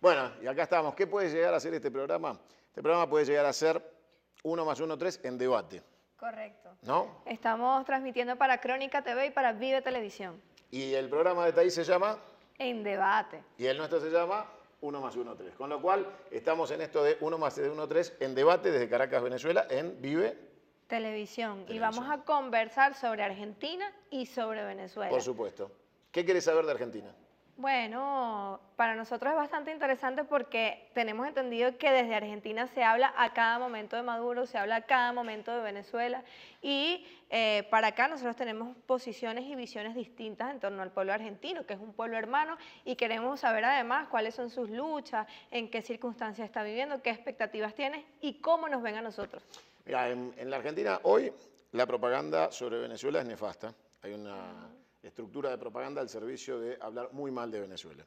Bueno, y acá estamos. ¿Qué puede llegar a ser este programa? Este programa puede llegar a ser 1 más 1, 3 en debate. Correcto. ¿No? Estamos transmitiendo para Crónica TV y para Vive Televisión. Y el programa de Thaís se llama... En debate. Y el nuestro se llama 1 más 1, 3. Con lo cual, estamos en esto de 1 más 1, 3 en debate desde Caracas, Venezuela, en Vive Televisión. Y vamos a conversar sobre Argentina y sobre Venezuela. Por supuesto. ¿Qué querés saber de Argentina? Bueno, para nosotros es bastante interesante porque tenemos entendido que desde Argentina se habla a cada momento de Maduro, se habla a cada momento de Venezuela y para acá nosotros tenemos posiciones y visiones distintas en torno al pueblo argentino, que es un pueblo hermano, y queremos saber además cuáles son sus luchas, en qué circunstancias está viviendo, qué expectativas tiene y cómo nos ven a nosotros. Mira, en la Argentina hoy la propaganda sobre Venezuela es nefasta. Hay una estructura de propaganda al servicio de hablar muy mal de Venezuela.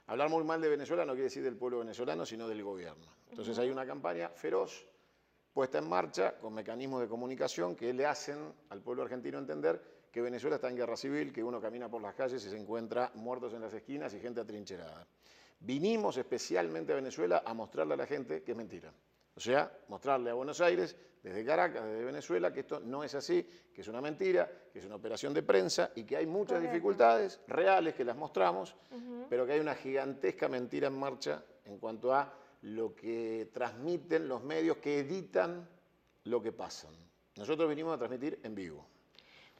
Hablar muy mal de Venezuela no quiere decir del pueblo venezolano, sino del gobierno. Entonces hay una campaña feroz puesta en marcha con mecanismos de comunicación que le hacen al pueblo argentino entender que Venezuela está en guerra civil, que uno camina por las calles y se encuentra muertos en las esquinas y gente atrincherada. Vinimos especialmente a Venezuela a mostrarle a la gente que es mentira. O sea, mostrarle a Buenos Aires, desde Caracas, desde Venezuela, que esto no es así, que es una mentira, que es una operación de prensa y que hay muchas dificultades reales que las mostramos, pero que hay una gigantesca mentira en marcha en cuanto a lo que transmiten los medios que editan lo que pasan. Nosotros vinimos a transmitir en vivo.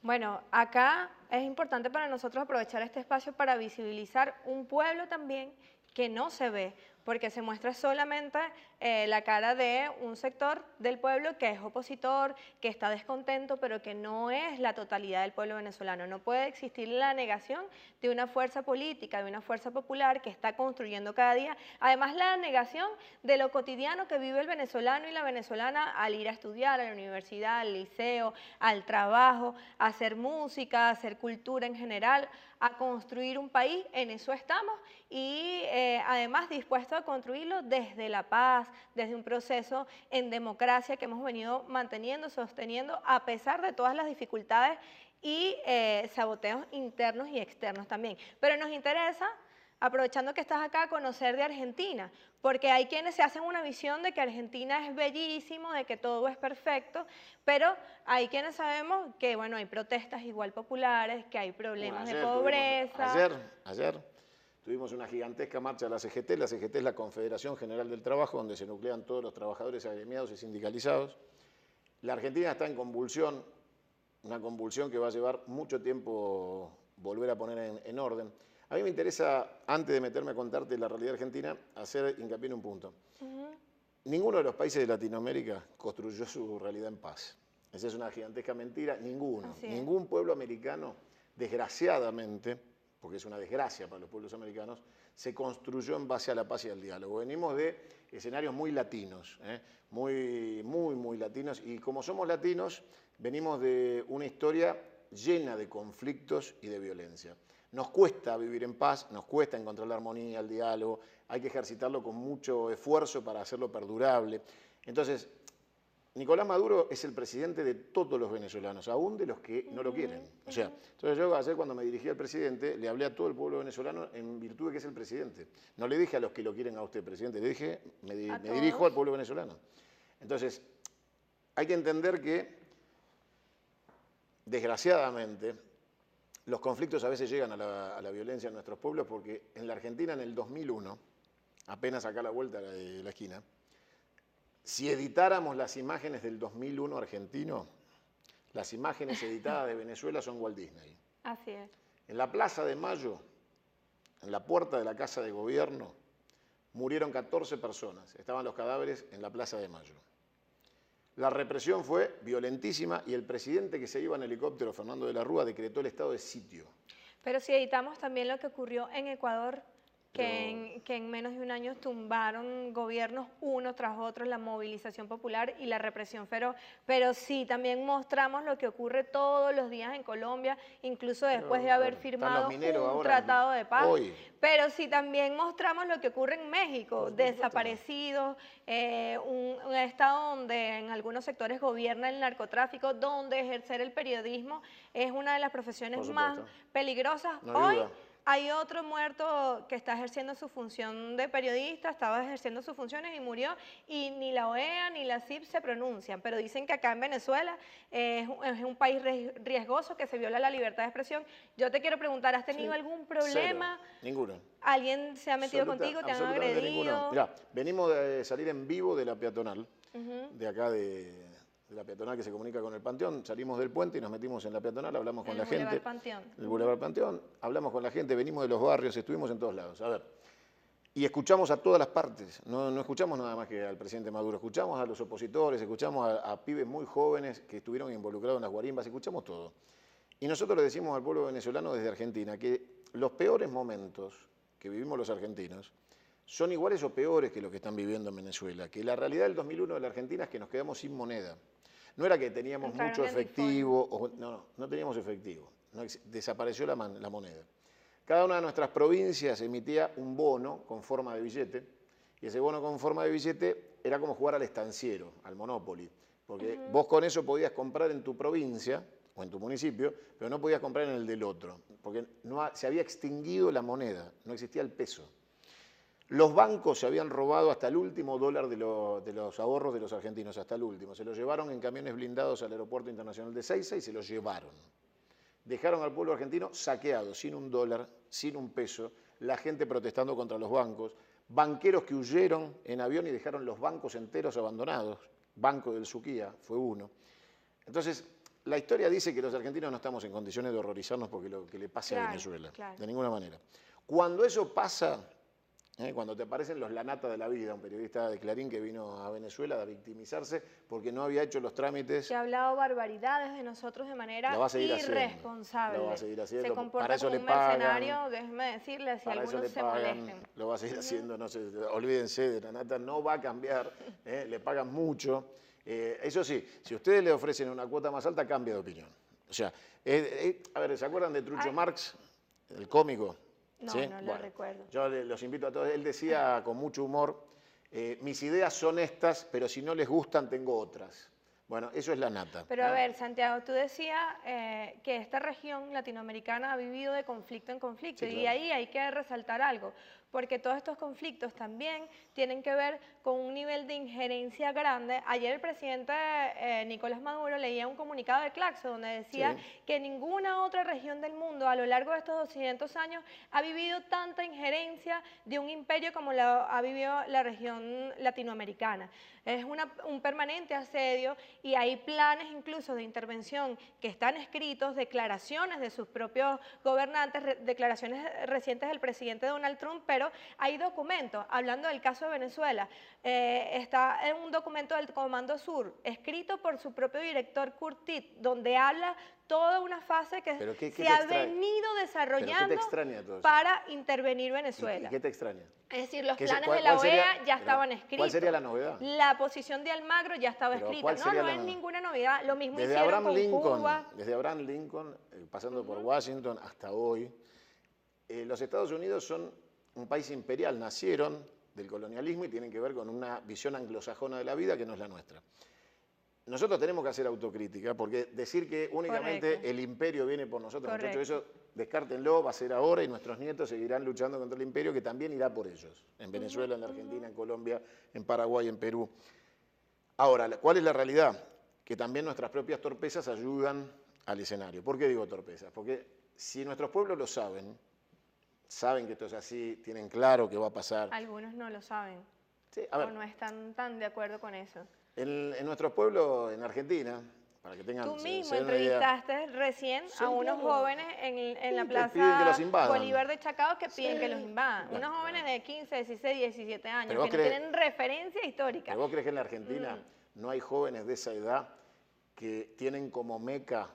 Bueno, acá es importante para nosotros aprovechar este espacio para visibilizar un pueblo también que no se ve, porque se muestra solamente la cara de un sector del pueblo que es opositor, que está descontento, pero que no es la totalidad del pueblo venezolano. No puede existir la negación de una fuerza política, de una fuerza popular que está construyendo cada día. Además, la negación de lo cotidiano que vive el venezolano y la venezolana al ir a estudiar a la universidad, al liceo, al trabajo, a hacer música, a hacer cultura en general, a construir un país. En eso estamos y además dispuestos a construirlo desde la paz, desde un proceso en democracia que hemos venido manteniendo, sosteniendo a pesar de todas las dificultades y saboteos internos y externos también. Pero nos interesa, aprovechando que estás acá, conocer de Argentina, porque hay quienes se hacen una visión de que Argentina es bellísimo, de que todo es perfecto, pero hay quienes sabemos que, bueno, hay protestas igual populares, que hay problemas de pobreza. Ayer tuvimos una gigantesca marcha de la CGT. La CGT es la Confederación General del Trabajo, donde se nuclean todos los trabajadores agremiados y sindicalizados. La Argentina está en convulsión, una convulsión que va a llevar mucho tiempo volver a poner en orden. A mí me interesa, antes de meterme a contarte la realidad argentina, hacer hincapié en un punto. Ninguno de los países de Latinoamérica construyó su realidad en paz. Esa es una gigantesca mentira. Ninguno. Ningún pueblo americano, desgraciadamente, porque es una desgracia para los pueblos americanos, se construyó en base a la paz y al diálogo. Venimos de escenarios muy latinos, muy latinos, y como somos latinos, venimos de una historia llena de conflictos y de violencia. Nos cuesta vivir en paz, nos cuesta encontrar la armonía, el diálogo, hay que ejercitarlo con mucho esfuerzo para hacerlo perdurable. Entonces, Nicolás Maduro es el presidente de todos los venezolanos, aún de los que no lo quieren. O sea, entonces yo ayer cuando me dirigí al presidente, le hablé a todo el pueblo venezolano en virtud de que es el presidente. No le dije a los que lo quieren a usted, presidente, le dije, me dirijo al pueblo venezolano. Entonces, hay que entender que, desgraciadamente, los conflictos a veces llegan a la violencia en nuestros pueblos porque en la Argentina en el 2001, apenas acá a la vuelta de la esquina, si editáramos las imágenes del 2001 argentino, las imágenes editadas de Venezuela son Walt Disney. Así es. En la Plaza de Mayo, en la puerta de la Casa de Gobierno, murieron 14 personas. Estaban los cadáveres en la Plaza de Mayo. La represión fue violentísima y el presidente que se iba en helicóptero, Fernando de la Rúa, decretó el estado de sitio. Pero si editamos también lo que ocurrió en Ecuador, que en menos de un año tumbaron gobiernos uno tras otro, la movilización popular y la represión feroz. Pero sí, también mostramos lo que ocurre todos los días en Colombia, incluso después de haber firmado un tratado de paz. Pero sí, también mostramos lo que ocurre en México, desaparecidos, un estado donde en algunos sectores gobierna el narcotráfico, donde ejercer el periodismo es una de las profesiones más peligrosas. Hoy hay otro muerto que está ejerciendo su función de periodista, estaba ejerciendo sus funciones y murió, y ni la OEA ni la CIP se pronuncian, pero dicen que acá en Venezuela es un país riesgoso, que se viola la libertad de expresión. Yo te quiero preguntar, ¿has tenido algún problema? Cero, ninguno. ¿Alguien se ha metido contigo, te han Absolutamente ninguno. agredido? Mirá, venimos de salir en vivo de la peatonal, de acá de la peatonal que se comunica con el Panteón, salimos del puente y nos metimos en la peatonal, hablamos con la gente. El Boulevard Panteón, hablamos con la gente, venimos de los barrios, estuvimos en todos lados. A ver, y escuchamos a todas las partes, no escuchamos nada más que al presidente Maduro, escuchamos a los opositores, escuchamos a pibes muy jóvenes que estuvieron involucrados en las guarimbas, escuchamos todo. Y nosotros le decimos al pueblo venezolano desde Argentina que los peores momentos que vivimos los argentinos son iguales o peores que los que están viviendo en Venezuela, que la realidad del 2001 de la Argentina es que nos quedamos sin moneda. No era que teníamos mucho efectivo, no teníamos efectivo, desapareció la moneda. Cada una de nuestras provincias emitía un bono con forma de billete, y ese bono con forma de billete era como jugar al estanciero, al Monopoly, porque vos con eso podías comprar en tu provincia o en tu municipio, pero no podías comprar en el del otro, porque se había extinguido la moneda, no existía el peso. Los bancos se habían robado hasta el último dólar de los ahorros de los argentinos, hasta el último. Se los llevaron en camiones blindados al Aeropuerto Internacional de Ezeiza y se los llevaron. Dejaron al pueblo argentino saqueado, sin un dólar, sin un peso, la gente protestando contra los bancos, banqueros que huyeron en avión y dejaron los bancos enteros abandonados. Banco del Suquía fue uno. Entonces, la historia dice que los argentinos no estamos en condiciones de horrorizarnos porque lo que le pase a Venezuela, de ninguna manera. Cuando eso pasa, cuando te aparecen los Lanata de la vida, un periodista de Clarín que vino a Venezuela a victimizarse porque no había hecho los trámites. Que ha hablado barbaridades de nosotros de manera irresponsable. Lo va a seguir haciendo. Se comporta como un mercenario, déjeme decirle, si algunos se molesten. Lo va a seguir haciendo, no se olvídense de Lanata, no va a cambiar, le pagan mucho. Eso sí, si ustedes le ofrecen una cuota más alta, cambia de opinión. O sea, a ver, ¿se acuerdan de Trucho Marx, el cómico? No, ¿sí? No lo recuerdo. Yo los invito a todos. Él decía con mucho humor, mis ideas son estas, pero si no les gustan, tengo otras. Bueno, eso es la nata. Pero a ver, Santiago, tú decías que esta región latinoamericana ha vivido de conflicto en conflicto, sí, claro. Y ahí hay que resaltar algo, porque todos estos conflictos también tienen que ver con un nivel de injerencia grande. Ayer el presidente Nicolás Maduro leía un comunicado de Claxo donde decía que ninguna otra región del mundo a lo largo de estos 200 años ha vivido tanta injerencia de un imperio como ha vivido la región latinoamericana. Es un permanente asedio y hay planes incluso de intervención que están escritos, declaraciones de sus propios gobernantes, declaraciones recientes del presidente Donald Trump, pero hay documentos. Hablando del caso de Venezuela, está en un documento del Comando Sur, escrito por su propio director Curtit, donde habla toda una fase que se ha venido desarrollando para intervenir Venezuela. ¿Y qué te extraña? Es decir, los planes de la OEA ya estaban escritos. ¿Cuál sería la novedad? La posición de Almagro ya estaba escrita. No es ninguna novedad. Lo mismo hicieron con Cuba. Desde Abraham Lincoln, pasando por Washington hasta hoy, los Estados Unidos son un país imperial. Nacieron del colonialismo y tienen que ver con una visión anglosajona de la vida que no es la nuestra. Nosotros tenemos que hacer autocrítica, porque decir que únicamente el imperio viene por nosotros, muchachos, eso descártenlo, va a ser ahora y nuestros nietos seguirán luchando contra el imperio que también irá por ellos, en Venezuela, en la Argentina, en Colombia, en Paraguay, en Perú. Ahora, ¿cuál es la realidad? Que también nuestras propias torpezas ayudan al escenario. ¿Por qué digo torpezas? Porque si nuestros pueblos lo saben que esto es así, tienen claro que va a pasar. Algunos no lo saben, sí, a ver, o no están tan de acuerdo con eso. En nuestros pueblos, en Argentina, para que tengan... Tú mismo entrevistaste recién a unos jóvenes en la Plaza Bolívar de Chacao que piden que los invadan. Unos jóvenes de 15, 16, 17 años que no tienen referencia histórica. ¿Pero vos crees que en la Argentina no hay jóvenes de esa edad que tienen como meca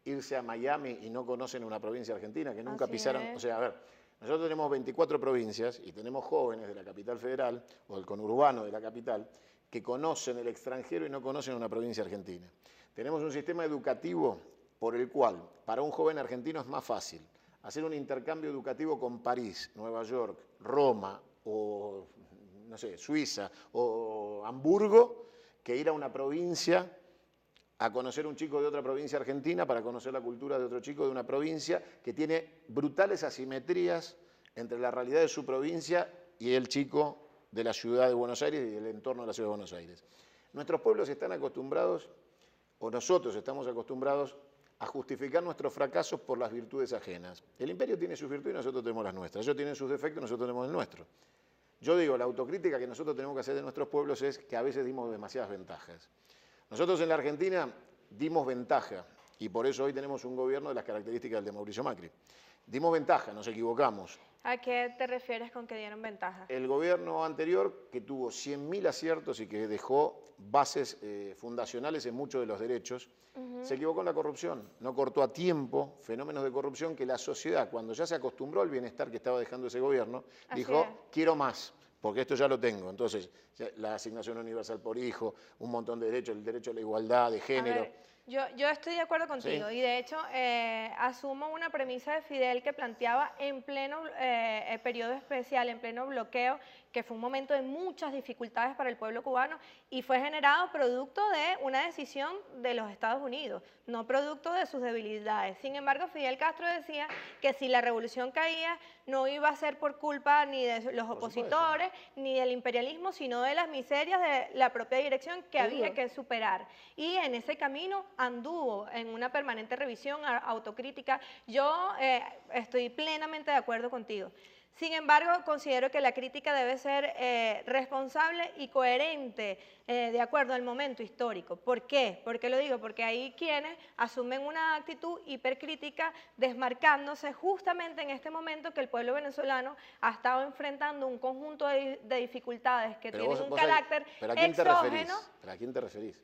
irse a Miami y no conocen una provincia argentina, que nunca pisaron? O sea, a ver, nosotros tenemos 24 provincias y tenemos jóvenes de la capital federal o del conurbano de la capital que conocen el extranjero y no conocen una provincia argentina. Tenemos un sistema educativo por el cual, para un joven argentino es más fácil hacer un intercambio educativo con París, Nueva York, Roma o, no sé, Suiza o Hamburgo, que ir a una provincia a conocer un chico de otra provincia argentina para conocer la cultura de otro chico de una provincia que tiene brutales asimetrías entre la realidad de su provincia y el chico de la ciudad de Buenos Aires y el entorno de la ciudad de Buenos Aires. Nuestros pueblos están acostumbrados, o nosotros estamos acostumbrados, a justificar nuestros fracasos por las virtudes ajenas. El imperio tiene sus virtudes y nosotros tenemos las nuestras. Ellos tienen sus defectos y nosotros tenemos el nuestro. Yo digo, la autocrítica que nosotros tenemos que hacer de nuestros pueblos es que a veces dimos demasiadas ventajas. Nosotros en la Argentina dimos ventaja y por eso hoy tenemos un gobierno de las características del de Mauricio Macri. Dimos ventaja, nos equivocamos. ¿A qué te refieres con que dieron ventaja? El gobierno anterior, que tuvo 100.000 aciertos y que dejó bases fundacionales en muchos de los derechos, se equivocó en la corrupción. No cortó a tiempo fenómenos de corrupción que la sociedad, cuando ya se acostumbró al bienestar que estaba dejando ese gobierno, dijo, quiero más, porque esto ya lo tengo. Entonces, la asignación universal por hijo, un montón de derechos, el derecho a la igualdad de género. Yo estoy de acuerdo contigo, ¿sí? Y de hecho asumo una premisa de Fidel que planteaba en pleno periodo especial, en pleno bloqueo, que fue un momento de muchas dificultades para el pueblo cubano y fue generado producto de una decisión de los Estados Unidos, no producto de sus debilidades. Sin embargo, Fidel Castro decía que si la revolución caía no iba a ser por culpa ni de los opositores ni del imperialismo, sino de las miserias de la propia dirección que había que superar. Y en ese camino anduvo en una permanente revisión autocrítica. Yo estoy plenamente de acuerdo contigo. Sin embargo, considero que la crítica debe ser responsable y coherente de acuerdo al momento histórico. ¿Por qué? ¿Por qué lo digo? Porque hay quienes asumen una actitud hipercrítica desmarcándose justamente en este momento que el pueblo venezolano ha estado enfrentando un conjunto de dificultades que tienen un carácter exógeno. ¿Pero a quién te referís?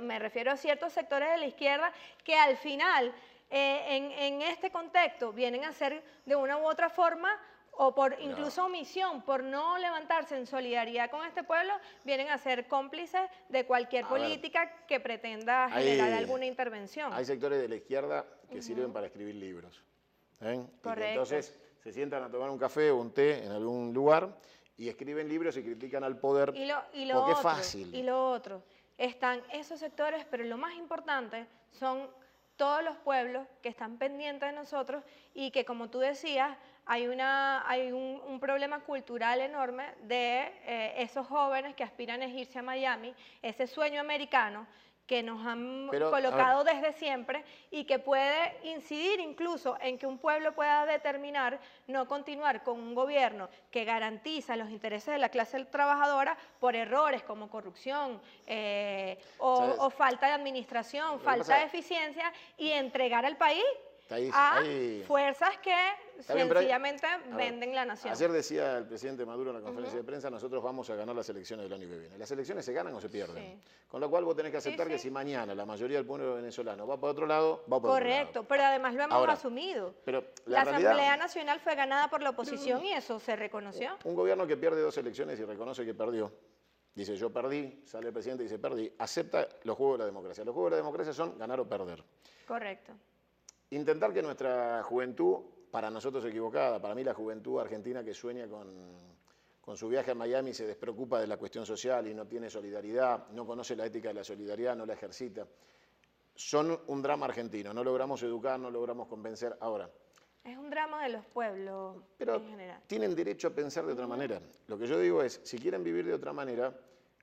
Me refiero a ciertos sectores de la izquierda que al final, en este contexto, vienen a ser de una u otra forma o por incluso omisión, por no levantarse en solidaridad con este pueblo, vienen a ser cómplices de cualquier política que pretenda generar alguna intervención. Hay sectores de la izquierda que sirven para escribir libros. Correcto. Y que entonces se sientan a tomar un café o un té en algún lugar y escriben libros y critican al poder porque es fácil. Y lo otro, están esos sectores, pero lo más importante son todos los pueblos que están pendientes de nosotros y que, como tú decías, hay un problema cultural enorme de esos jóvenes que aspiran a irse a Miami, ese sueño americano que nos han colocado desde siempre y que puede incidir incluso en que un pueblo pueda determinar no continuar con un gobierno que garantiza los intereses de la clase trabajadora por errores como corrupción o falta de administración, falta de eficiencia y entregar al país a fuerzas que sencillamente venden la nación. Ayer decía el presidente Maduro en la conferencia de prensa, nosotros vamos a ganar las elecciones del año que viene. Las elecciones se ganan o se pierden. Con lo cual vos tenés que aceptar que si mañana la mayoría del pueblo venezolano va para otro lado, va para otro lado. Correcto, pero además lo hemos asumido. Pero la Asamblea Nacional fue ganada por la oposición y eso se reconoció. Un gobierno que pierde 2 elecciones y reconoce que perdió, dice yo perdí, sale el presidente y dice perdí, acepta los juegos de la democracia. Los juegos de la democracia son ganar o perder. Correcto. Intentar que nuestra juventud, para nosotros equivocada, para mí la juventud argentina que sueña con su viaje a Miami se despreocupa de la cuestión social y no tiene solidaridad, no conoce la ética de la solidaridad, no la ejercita. Son un drama argentino, no logramos educar, no logramos convencer. Ahora, es un drama de los pueblos en general. Tienen derecho a pensar de otra manera. Lo que yo digo es, si quieren vivir de otra manera,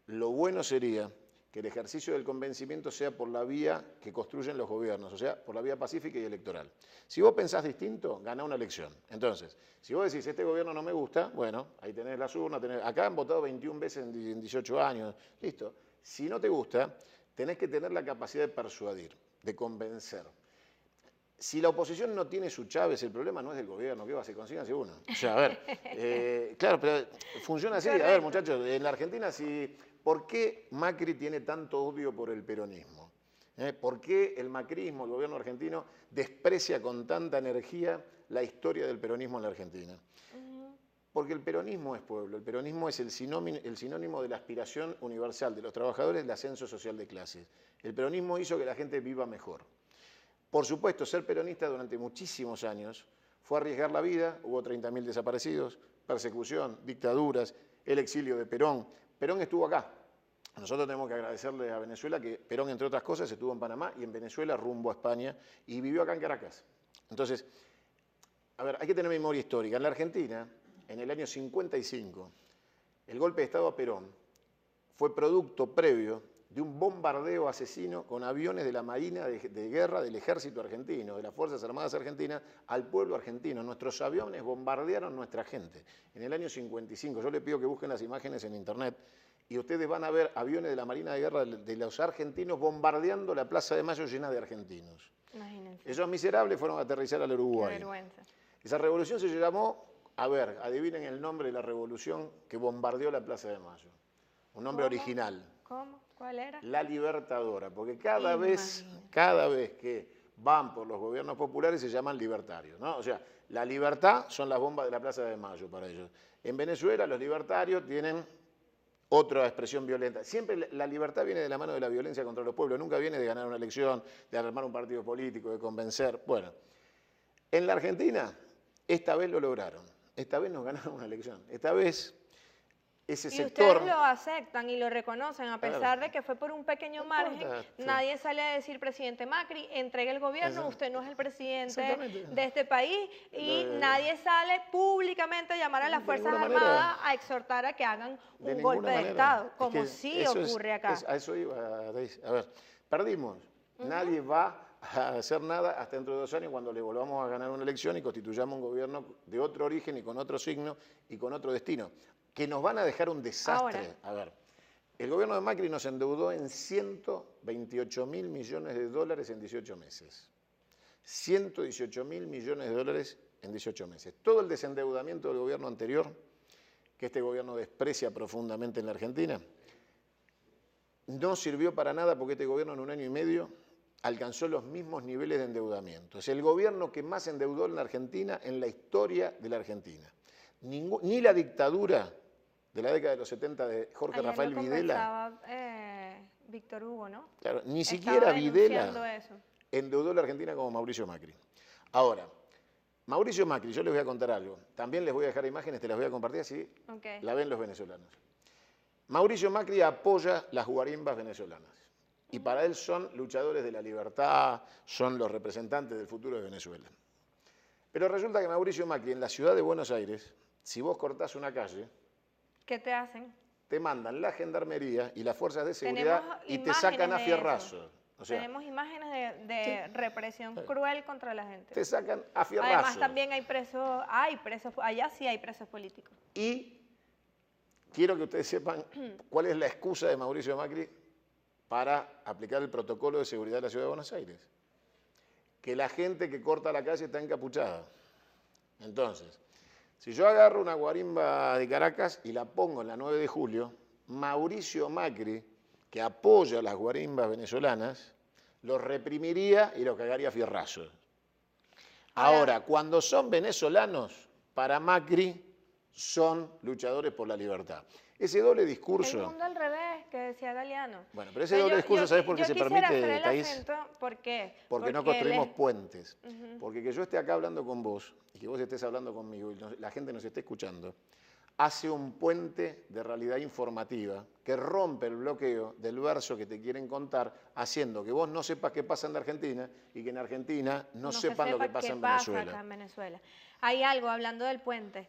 lo bueno sería que el ejercicio del convencimiento sea por la vía que construyen los gobiernos, o sea, por la vía pacífica y electoral. Si vos pensás distinto, ganá una elección. Entonces, si vos decís, este gobierno no me gusta, bueno, ahí tenés las urnas, acá han votado 21 veces en 18 años, listo. Si no te gusta, tenés que tener la capacidad de persuadir, de convencer. Si la oposición no tiene su Chávez, el problema no es del gobierno, ¿qué va? Se consíganse uno. O sea, a ver, claro, pero funciona así. Correcto. A ver, muchachos, en la Argentina, ¿por qué Macri tiene tanto odio por el peronismo? ¿Por qué el macrismo, el gobierno argentino, desprecia con tanta energía la historia del peronismo en la Argentina? Porque el peronismo es pueblo, el peronismo es el sinónimo de la aspiración universal de los trabajadores del ascenso social de clases. El peronismo hizo que la gente viva mejor. Por supuesto, ser peronista durante muchísimos años fue arriesgar la vida, hubo 30.000 desaparecidos, persecución, dictaduras, el exilio de Perón. Perón estuvo acá. nosotros tenemos que agradecerle a Venezuela que Perón, entre otras cosas, estuvo en Panamá y en Venezuela rumbo a España y vivió acá en Caracas. Entonces, a ver, hay que tener memoria histórica. En la Argentina, en el año 55, el golpe de Estado a Perón fue producto previo de un bombardeo asesino con aviones de la Marina de Guerra del Ejército Argentino, de las Fuerzas Armadas Argentinas, al pueblo argentino. Nuestros aviones bombardearon nuestra gente. En el año 55, yo les pido que busquen las imágenes en internet, y ustedes van a ver aviones de la Marina de Guerra de los argentinos bombardeando la Plaza de Mayo llena de argentinos. Imagínense. Esos miserables fueron a aterrizar al Uruguay. Qué vergüenza. Esa revolución se llamó, a ver, adivinen el nombre de la revolución que bombardeó la Plaza de Mayo. Un nombre ¿Cómo? original. ¿Cómo? ¿Cuál era? La Libertadora, porque cada vez que van por los gobiernos populares se llaman libertarios, ¿no? O sea, la libertad son las bombas de la Plaza de Mayo para ellos. En Venezuela los libertarios tienen otra expresión violenta. Siempre la libertad viene de la mano de la violencia contra los pueblos, nunca viene de ganar una elección, de armar un partido político, de convencer. Bueno, en la Argentina esta vez lo lograron, esta vez nos ganaron una elección, esta vez ese sector... Y ustedes lo aceptan y lo reconocen, a pesar de que fue por un pequeño margen. Nadie sale a decir, presidente Macri, entregue el gobierno, usted no es el presidente de este país, y nadie sale públicamente a llamar a las Fuerzas Armadas a exhortar a que hagan un golpe de Estado, como sí ocurre acá. A eso iba, a ver, perdimos, nadie va a hacer nada hasta dentro de 2 años cuando le volvamos a ganar una elección y constituyamos un gobierno de otro origen y con otro signo y con otro destino, que nos van a dejar un desastre. A ver, el gobierno de Macri nos endeudó en 128.000 millones de dólares en 18 meses. 118.000 millones de dólares en 18 meses. Todo el desendeudamiento del gobierno anterior, que este gobierno desprecia profundamente en la Argentina, no sirvió para nada porque este gobierno en 1 año y medio alcanzó los mismos niveles de endeudamiento. Es el gobierno que más endeudó en la Argentina en la historia de la Argentina. Ni la dictadura de la década de los 70 de Jorge Ayer Rafael Videla. Víctor Hugo, ¿no? Claro, ni siquiera Videla eso. endeudó la Argentina como Mauricio Macri. Ahora, Mauricio Macri, yo les voy a contar algo. También les voy a dejar imágenes, te las voy a compartir así la ven los venezolanos. Mauricio Macri apoya las guarimbas venezolanas. Y para él son luchadores de la libertad, son los representantes del futuro de Venezuela. Pero resulta que Mauricio Macri en la ciudad de Buenos Aires, si vos cortás una calle, ¿qué te hacen? Te mandan la gendarmería y las fuerzas de seguridad y te sacan a fierrazos. O sea, tenemos imágenes de represión cruel contra la gente. Te sacan a fierrazos. Además también hay presos, allá sí hay presos políticos. Y quiero que ustedes sepan cuál es la excusa de Mauricio Macri para aplicar el protocolo de seguridad de la ciudad de Buenos Aires. Que la gente que corta la calle está encapuchada. Entonces, si yo agarro una guarimba de Caracas y la pongo en la 9 de julio, Mauricio Macri, que apoya a las guarimbas venezolanas, los reprimiría y los cagaría a fierrazos. Ahora, cuando son venezolanos, para Macri son luchadores por la libertad. Ese doble discurso... El mundo al revés, que decía Galeano. Bueno, pero ese doble discurso, ¿sabes por qué se permite en el país? Acento, ¿por qué? Porque no construimos puentes. Porque que yo esté acá hablando con vos y que vos estés hablando conmigo y la gente nos esté escuchando, hace un puente de realidad informativa que rompe el bloqueo del verso que te quieren contar, haciendo que vos no sepas qué pasa en la Argentina y que en Argentina no sepan lo que pasa en Venezuela. Acá en Venezuela. Hay algo, hablando del puente.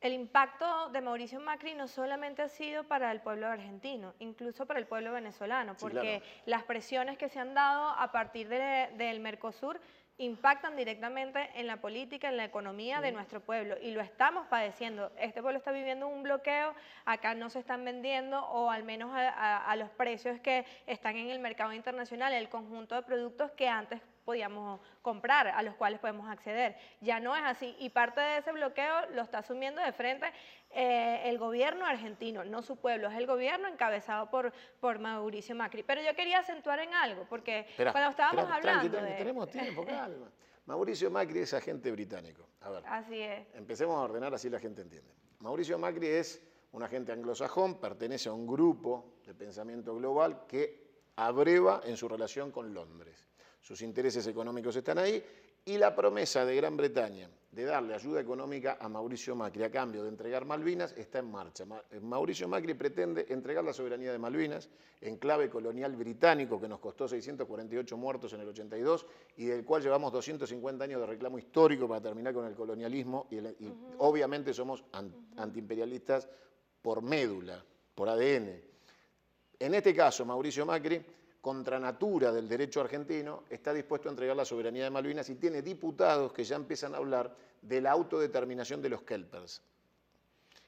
El impacto de Mauricio Macri no solamente ha sido para el pueblo argentino, incluso para el pueblo venezolano, porque las presiones que se han dado a partir del Mercosur impactan directamente en la política, en la economía de nuestro pueblo, y lo estamos padeciendo. Este pueblo está viviendo un bloqueo, acá no se están vendiendo, o al menos a los precios que están en el mercado internacional, el conjunto de productos que antes podíamos comprar, a los cuales podemos acceder. Ya no es así, y parte de ese bloqueo lo está asumiendo de frente el gobierno argentino, no su pueblo, es el gobierno encabezado por Mauricio Macri. Pero yo quería acentuar en algo, porque cuando estábamos hablando tenemos tiempo, calma. Mauricio Macri es agente británico. A ver, así es. Empecemos a ordenar, así la gente entiende. Mauricio Macri es un agente anglosajón, pertenece a un grupo de pensamiento global que abreva en su relación con Londres. Sus intereses económicos están ahí Y la promesa de Gran Bretaña de darle ayuda económica a Mauricio Macri a cambio de entregar Malvinas está en marcha. Mauricio Macri pretende entregar la soberanía de Malvinas, enclave colonial británico que nos costó 648 muertos en el 82 y del cual llevamos 250 años de reclamo histórico para terminar con el colonialismo y obviamente somos antiimperialistas por médula, por ADN. En este caso, Mauricio Macri, contra natura del derecho argentino, está dispuesto a entregar la soberanía de Malvinas y tiene diputados que ya empiezan a hablar de la autodeterminación de los kelpers,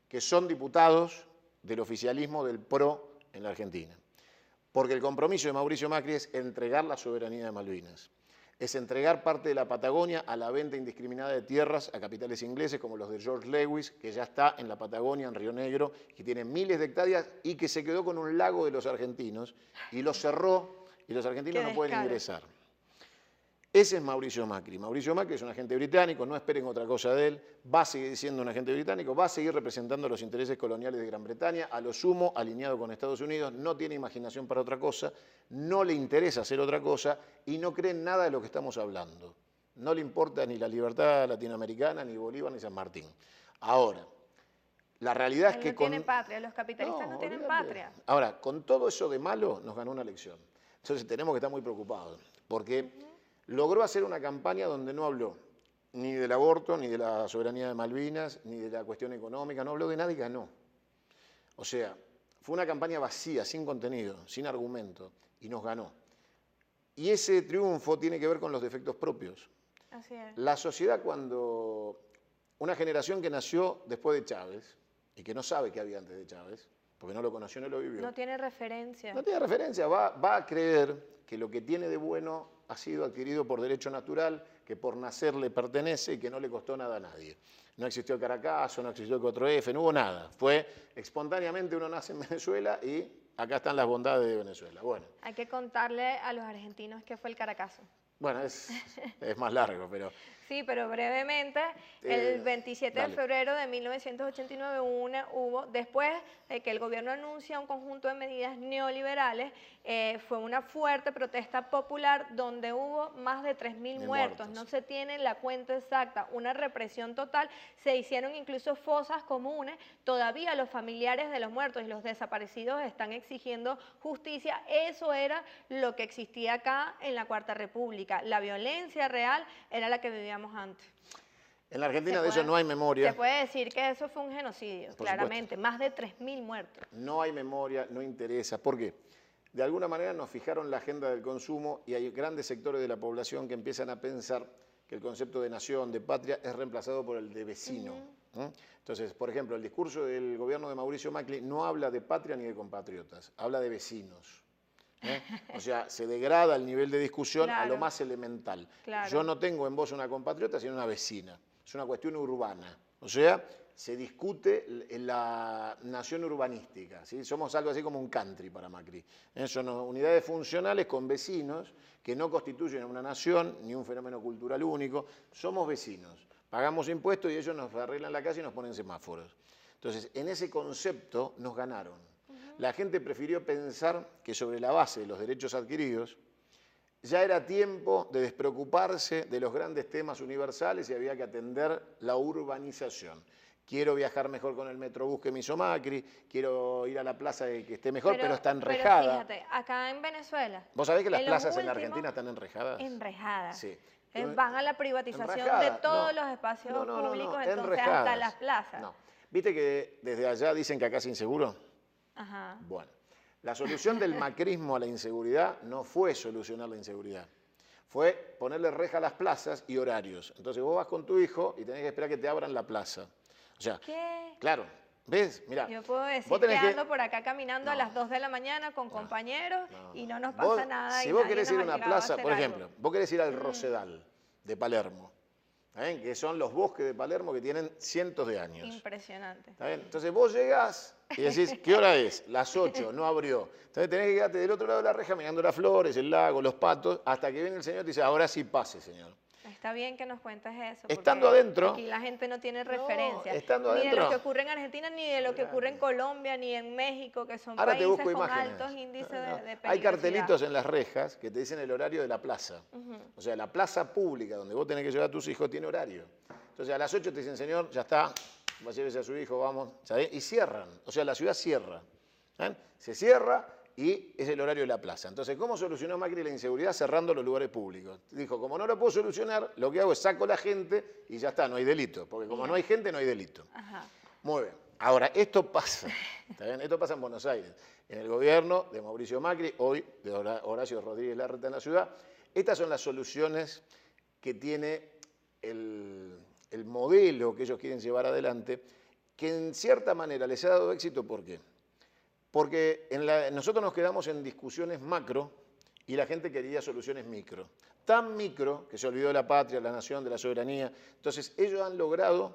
que son diputados del oficialismo del PRO en la Argentina. Porque el compromiso de Mauricio Macri es entregar la soberanía de Malvinas, es entregar parte de la Patagonia a la venta indiscriminada de tierras a capitales ingleses como los de George Lewis, que ya está en la Patagonia, en Río Negro, que tiene miles de hectáreas y que se quedó con un lago de los argentinos y lo cerró y los argentinos no pueden ingresar. Ese es Mauricio Macri. Mauricio Macri es un agente británico, no esperen otra cosa de él, va a seguir siendo un agente británico, va a seguir representando los intereses coloniales de Gran Bretaña, a lo sumo alineado con Estados Unidos, no tiene imaginación para otra cosa, no le interesa hacer otra cosa y no cree en nada de lo que estamos hablando. No le importa ni la libertad latinoamericana, ni Bolívar, ni San Martín. Ahora, la realidad es que no tienen patria, los capitalistas no tienen patria. Ahora, con todo eso de malo, nos ganó una elección. Entonces tenemos que estar muy preocupados, porque logró hacer una campaña donde no habló ni del aborto, ni de la soberanía de Malvinas, ni de la cuestión económica, no habló de nada y ganó. O sea, fue una campaña vacía, sin contenido, sin argumento, y nos ganó. Y ese triunfo tiene que ver con los defectos propios. Así es. La sociedad cuando una generación que nació después de Chávez, y que no sabe qué había antes de Chávez, porque no lo conoció, no lo vivió. No tiene referencia. No tiene referencia, va a creer que lo que tiene de bueno ha sido adquirido por derecho natural, que por nacer le pertenece y que no le costó nada a nadie. No existió el Caracazo, no existió el 4F, no hubo nada. Fue espontáneamente uno nace en Venezuela y acá están las bondades de Venezuela. Bueno. Hay que contarle a los argentinos qué fue el Caracazo. Bueno, es más largo, pero... Sí, pero brevemente, el 27 de febrero de 1989 hubo, después de que el gobierno anuncia un conjunto de medidas neoliberales, fue una fuerte protesta popular donde hubo más de 3.000 muertos. No se tiene la cuenta exacta, una represión total. Se hicieron incluso fosas comunes. Todavía los familiares de los muertos y los desaparecidos están exigiendo justicia. Eso era lo que existía acá en la Cuarta República. La violencia real era la que vivíamos antes. En la Argentina de eso no hay memoria. Se puede decir que eso fue un genocidio, claramente, más de 3.000 muertos. No hay memoria, no interesa. ¿Por qué? De alguna manera nos fijaron la agenda del consumo y hay grandes sectores de la población que empiezan a pensar que el concepto de nación, de patria, es reemplazado por el de vecino. Entonces, por ejemplo, el discurso del gobierno de Mauricio Macri no habla de patria ni de compatriotas, habla de vecinos. O sea, se degrada el nivel de discusión a lo más elemental. Yo no tengo en vos una compatriota, sino una vecina. Es una cuestión urbana. O sea, se discute la nación urbanística. ¿Sí? Somos algo así como un country para Macri. Son unidades funcionales con vecinos que no constituyen una nación ni un fenómeno cultural único. Somos vecinos. Pagamos impuestos y ellos nos arreglan la casa y nos ponen semáforos. Entonces, en ese concepto nos ganaron. La gente prefirió pensar que sobre la base de los derechos adquiridos ya era tiempo de despreocuparse de los grandes temas universales y había que atender la urbanización. Quiero viajar mejor con el Metrobús que me hizo Macri, quiero ir a la plaza que esté mejor, pero está enrejada. Pero fíjate, acá en Venezuela... ¿Vos sabés que las plazas en Argentina están enrejadas? Enrejadas. Sí. Van a la privatización de todos los espacios públicos, entonces enrejadas. hasta las plazas. No. ¿Viste que desde allá dicen que acá es inseguro? Ajá. Bueno, la solución del macrismo a la inseguridad no fue solucionar la inseguridad, fue ponerle reja a las plazas y horarios. Entonces vos vas con tu hijo y tenés que esperar que te abran la plaza. O sea, ¿qué? Claro, ¿ves? Mirá, yo puedo decir que ando por acá caminando a las 2 de la mañana con compañeros y no nos pasa nada. Si vos querés ir a una plaza, por ejemplo, vos querés ir al Rosedal de Palermo, que son los bosques de Palermo que tienen cientos de años. Impresionante. ¿Está bien? Entonces vos llegás y decís, ¿qué hora es? Las 8, no abrió. Entonces tenés que quedarte del otro lado de la reja mirando las flores, el lago, los patos, hasta que viene el señor y te dice, ahora sí pase, señor. Está bien que nos cuentes eso. Estando porque adentro... aquí la gente no tiene referencia. estando ni de adentro... lo que ocurre en Argentina, ni de lo que ocurre en Colombia, ni en México, que son Ahora te países busco con imágenes. altos índices de peligrosidad. Hay cartelitos en las rejas que te dicen el horario de la plaza. O sea, la plaza pública donde vos tenés que llevar a tus hijos tiene horario. Entonces a las 8 te dicen, señor, ya está, va a llevarse a su hijo, vamos. ¿Sabés? Y cierran. O sea, la ciudad cierra. ¿Ven? Se cierra y es el horario de la plaza. Entonces, ¿cómo solucionó Macri la inseguridad? Cerrando los lugares públicos. Dijo, como no lo puedo solucionar, lo que hago es saco la gente y ya está, no hay delito. Porque como no hay gente, no hay delito. Ajá. Muy bien. Ahora, esto pasa, ¿está bien? Esto pasa en Buenos Aires, en el gobierno de Mauricio Macri, hoy de Horacio Rodríguez Larreta en la ciudad. Estas son las soluciones que tiene el modelo que ellos quieren llevar adelante, que en cierta manera les ha dado éxito. ¿Por qué? Porque nosotros nos quedamos en discusiones macro y la gente quería soluciones micro. Tan micro que se olvidó de la patria, de la nación, de la soberanía. Entonces, ellos han logrado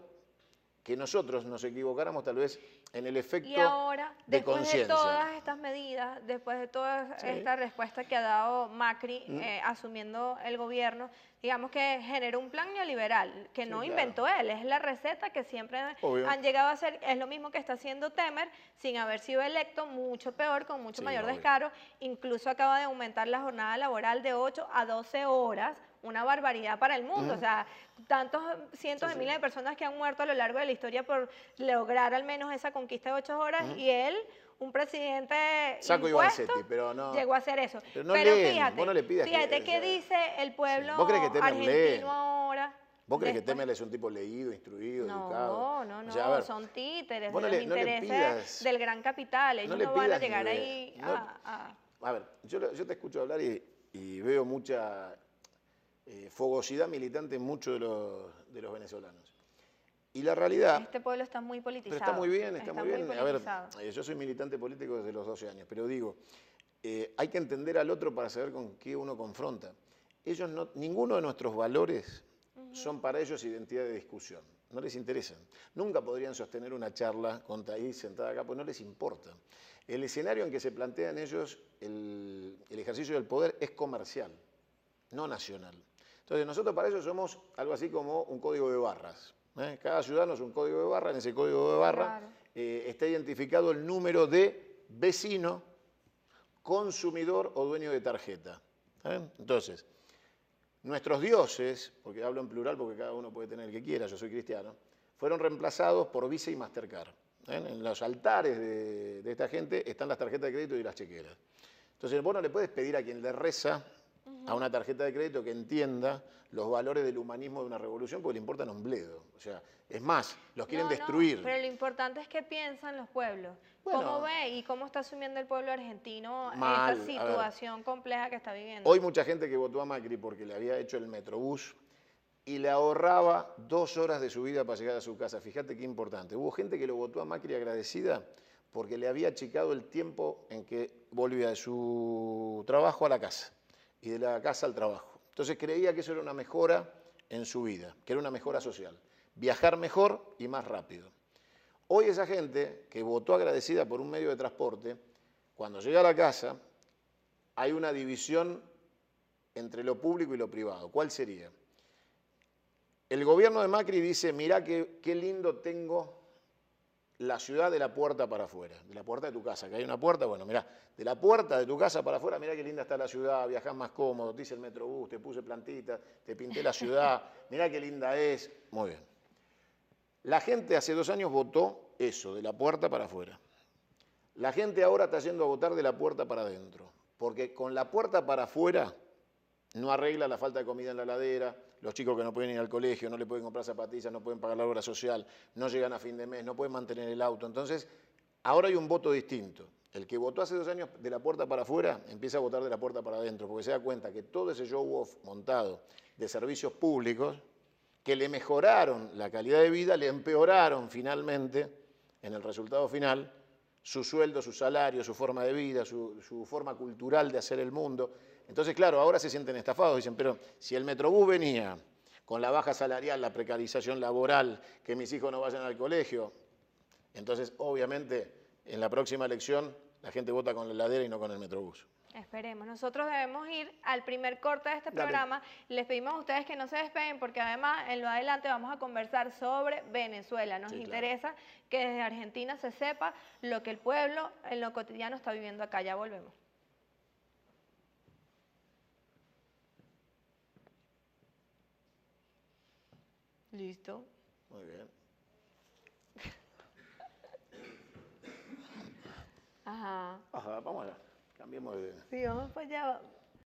que nosotros nos equivocáramos tal vez en el efecto y ahora, de después conciencia. de todas estas medidas, después de toda esta respuesta que ha dado Macri asumiendo el gobierno, digamos que generó un plan neoliberal que no inventó él, es la receta que siempre han llegado a hacer, es lo mismo que está haciendo Temer sin haber sido electo, mucho peor, con mucho mayor descaro, incluso acaba de aumentar la jornada laboral de 8 a 12 horas, una barbaridad para el mundo, o sea, tantos cientos de miles de personas que han muerto a lo largo de la historia por lograr al menos esa conquista de 8 horas y él, un presidente impuesto, pero no, llegó a hacer eso. Pero, no fíjate, vos no le pidas qué dice el pueblo ¿Vos crees que Temer argentino lee? ahora? ¿Vos crees que Temer es un tipo leído, instruido, educado? No, o sea, a ver, son títeres no de los intereses del gran capital, ellos no van a llegar ahí A ver, yo te escucho hablar y veo mucha fogosidad militante en muchos de los venezolanos. Y la realidad... Este pueblo está muy politizado. Pero está muy bien, está muy bien. A ver, politizado. yo soy militante político desde los 12 años, pero digo, hay que entender al otro para saber con qué uno confronta. Ellos ninguno de nuestros valores son para ellos identidad de discusión. No les interesan. Nunca podrían sostener una charla con Taís sentada acá, pues no les importa. El escenario en que se plantean ellos el ejercicio del poder es comercial, no nacional. Entonces nosotros para ellos somos algo así como un código de barras. Cada ciudadano es un código de barra, en ese código de barra está identificado el número de vecino, consumidor o dueño de tarjeta. Entonces, nuestros dioses, porque hablo en plural porque cada uno puede tener el que quiera, yo soy cristiano, fueron reemplazados por Visa y Mastercard. En los altares de esta gente están las tarjetas de crédito y las chequeras. Entonces, vos no le puedes pedir a quien le reza a una tarjeta de crédito que entienda los valores del humanismo de una revolución porque le importan un bledo. O sea, es más, los quieren destruir. Pero lo importante es qué piensan los pueblos. Bueno, ¿Cómo ve y cómo está asumiendo el pueblo argentino mal, esta situación compleja que está viviendo? Hoy mucha gente que votó a Macri porque le había hecho el Metrobús y le ahorraba 2 horas de su vida para llegar a su casa. Fíjate qué importante. Hubo gente que lo votó a Macri agradecida porque le había achicado el tiempo en que volvía de su trabajo a la casa y de la casa al trabajo. Entonces creía que eso era una mejora en su vida, que era una mejora social. Viajar mejor y más rápido. Hoy esa gente que votó agradecida por un medio de transporte, cuando llega a la casa, hay una división entre lo público y lo privado. ¿Cuál sería? El gobierno de Macri dice, mirá qué lindo tengo la ciudad de la puerta para afuera, de la puerta de tu casa, que hay una puerta, bueno, mirá, de la puerta de tu casa para afuera, mirá qué linda está la ciudad, viajás más cómodo, te hice el Metrobús, te puse plantita, te pinté la ciudad, mirá qué linda es. Muy bien. La gente hace 2 años votó eso, de la puerta para afuera. La gente ahora está yendo a votar de la puerta para adentro, porque con la puerta para afuera no arregla la falta de comida en la heladera, los chicos que no pueden ir al colegio, no le pueden comprar zapatillas, no pueden pagar la obra social, no llegan a fin de mes, no pueden mantener el auto. Entonces, ahora hay un voto distinto. El que votó hace 2 años de la puerta para afuera empieza a votar de la puerta para adentro, porque se da cuenta que todo ese show-off montado de servicios públicos que le mejoraron la calidad de vida, le empeoraron finalmente, en el resultado final, su sueldo, su salario, su forma de vida, su forma cultural de hacer el mundo. Entonces, claro, ahora se sienten estafados, dicen, pero si el Metrobús venía con la baja salarial, la precarización laboral, que mis hijos no vayan al colegio, entonces, obviamente, en la próxima elección, la gente vota con la heladera y no con el Metrobús. Esperemos. Nosotros debemos ir al primer corte de este Dale. programa. Les pedimos a ustedes que no se despeguen porque además en lo adelante vamos a conversar sobre Venezuela. Nos Sí, claro. interesa que desde Argentina se sepa lo que el pueblo en lo cotidiano está viviendo acá. Ya volvemos. Listo. Muy bien. Ajá. Ajá, vamos allá. Cambiemos de... Sí, vamos para allá.